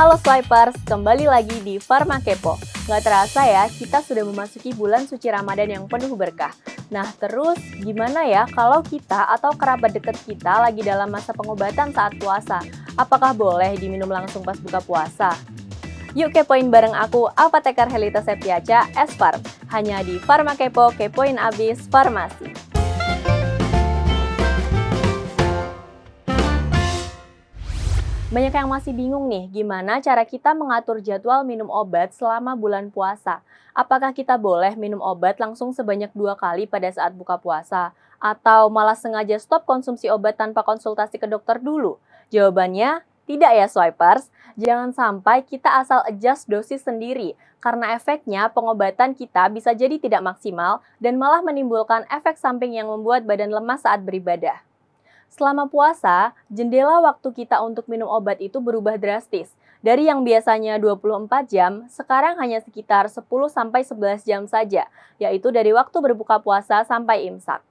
Halo Swipers, kembali lagi di Pharma Kepo. Nggak terasa ya, kita sudah memasuki bulan suci Ramadan yang penuh berkah. Nah terus, gimana ya kalau kita atau kerabat dekat kita lagi dalam masa pengobatan saat puasa? Apakah boleh diminum langsung pas buka puasa? Yuk kepoin bareng aku, Apoteker Helita Septiaca, S-Farm. Hanya di Pharma Kepo, kepoin abis farmasi. Banyak yang masih bingung nih, gimana cara kita mengatur jadwal minum obat selama bulan puasa. Apakah kita boleh minum obat langsung sebanyak 2 kali pada saat buka puasa? Atau malah sengaja stop konsumsi obat tanpa konsultasi ke dokter dulu? Jawabannya, tidak ya swipers. Jangan sampai kita asal adjust dosis sendiri, karena efeknya pengobatan kita bisa jadi tidak maksimal dan malah menimbulkan efek samping yang membuat badan lemas saat beribadah. Selama puasa, jendela waktu kita untuk minum obat itu berubah drastis. Dari yang biasanya 24 jam, sekarang hanya sekitar 10-11 jam saja, yaitu dari waktu berbuka puasa sampai imsak.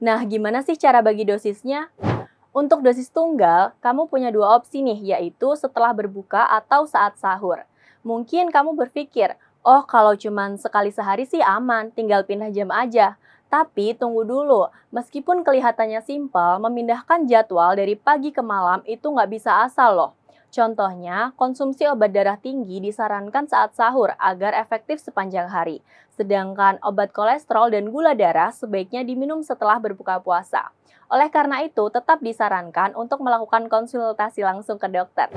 Nah, gimana sih cara bagi dosisnya? Untuk dosis tunggal, kamu punya 2 opsi nih, yaitu setelah berbuka atau saat sahur. Mungkin kamu berpikir, oh kalau cuma sekali sehari sih aman, tinggal pindah jam aja. Tapi tunggu dulu, meskipun kelihatannya simpel, memindahkan jadwal dari pagi ke malam itu nggak bisa asal loh. Contohnya, konsumsi obat darah tinggi disarankan saat sahur agar efektif sepanjang hari. Sedangkan obat kolesterol dan gula darah sebaiknya diminum setelah berbuka puasa. Oleh karena itu, tetap disarankan untuk melakukan konsultasi langsung ke dokter.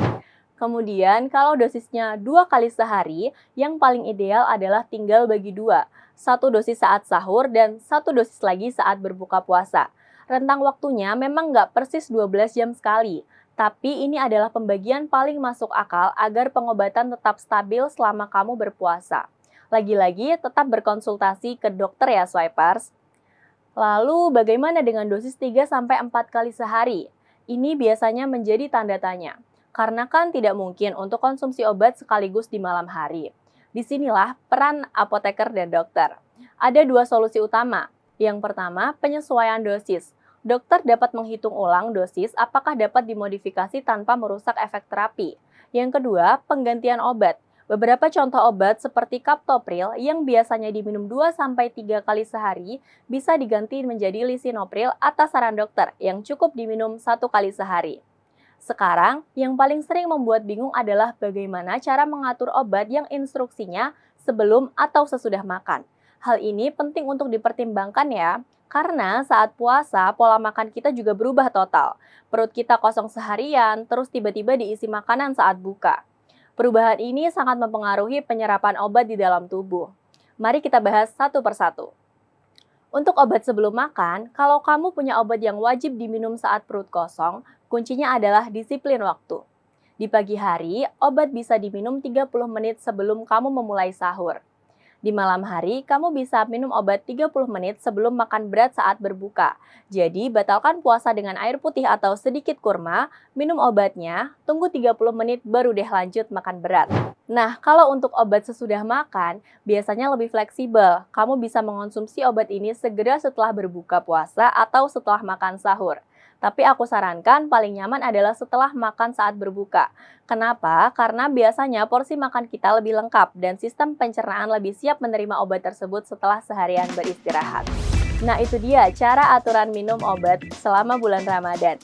Kemudian, kalau dosisnya 2 kali sehari, yang paling ideal adalah tinggal bagi 2. 1 dosis saat sahur dan 1 dosis lagi saat berbuka puasa. Rentang waktunya memang nggak persis 12 jam sekali, tapi ini adalah pembagian paling masuk akal agar pengobatan tetap stabil selama kamu berpuasa. Lagi-lagi, tetap berkonsultasi ke dokter ya swipers. Lalu, bagaimana dengan dosis 3-4 kali sehari? Ini biasanya menjadi tanda tanya. Karena kan tidak mungkin untuk konsumsi obat sekaligus di malam hari. Disinilah peran apoteker dan dokter. Ada 2 solusi utama. Yang pertama, penyesuaian dosis. Dokter dapat menghitung ulang dosis apakah dapat dimodifikasi tanpa merusak efek terapi. Yang kedua, penggantian obat. Beberapa contoh obat seperti captopril yang biasanya diminum 2-3 kali sehari bisa diganti menjadi lisinopril atas saran dokter yang cukup diminum 1 kali sehari. Sekarang, yang paling sering membuat bingung adalah bagaimana cara mengatur obat yang instruksinya sebelum atau sesudah makan. Hal ini penting untuk dipertimbangkan ya, karena saat puasa pola makan kita juga berubah total. Perut kita kosong seharian, terus tiba-tiba diisi makanan saat buka. Perubahan ini sangat mempengaruhi penyerapan obat di dalam tubuh. Mari kita bahas satu persatu. Untuk obat sebelum makan, kalau kamu punya obat yang wajib diminum saat perut kosong, kuncinya adalah disiplin waktu. Di pagi hari, obat bisa diminum 30 menit sebelum kamu memulai sahur. Di malam hari, kamu bisa minum obat 30 menit sebelum makan berat saat berbuka. Jadi, batalkan puasa dengan air putih atau sedikit kurma, minum obatnya, tunggu 30 menit baru deh lanjut makan berat. Nah, kalau untuk obat sesudah makan, biasanya lebih fleksibel. Kamu bisa mengonsumsi obat ini segera setelah berbuka puasa atau setelah makan sahur. Tapi aku sarankan paling nyaman adalah setelah makan saat berbuka. Kenapa? Karena biasanya porsi makan kita lebih lengkap dan sistem pencernaan lebih siap menerima obat tersebut setelah seharian beristirahat. Nah itu dia cara aturan minum obat selama bulan Ramadan.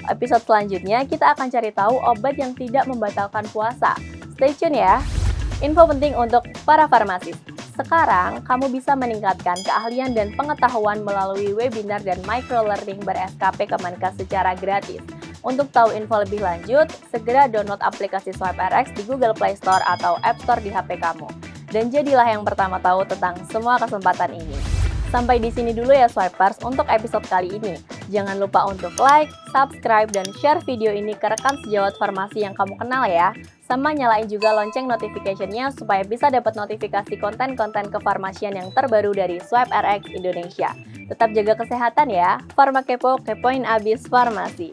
Episode selanjutnya kita akan cari tahu obat yang tidak membatalkan puasa. Stay tune ya! Info penting untuk para farmasis. Sekarang, kamu bisa meningkatkan keahlian dan pengetahuan melalui webinar dan microlearning ber-SKP Kemenkes secara gratis. Untuk tahu info lebih lanjut, segera download aplikasi SwipeRx di Google Play Store atau App Store di HP kamu. Dan jadilah yang pertama tahu tentang semua kesempatan ini. Sampai di sini dulu ya Swipers untuk episode kali ini. Jangan lupa untuk like, subscribe, dan share video ini ke rekan sejawat farmasi yang kamu kenal ya. Sama nyalain juga lonceng notification-nya supaya bisa dapat notifikasi konten-konten kefarmasian yang terbaru dari SwipeRx Indonesia. Tetap jaga kesehatan ya. Pharma Kepo, kepoin abis farmasi.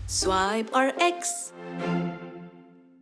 Swipe RX.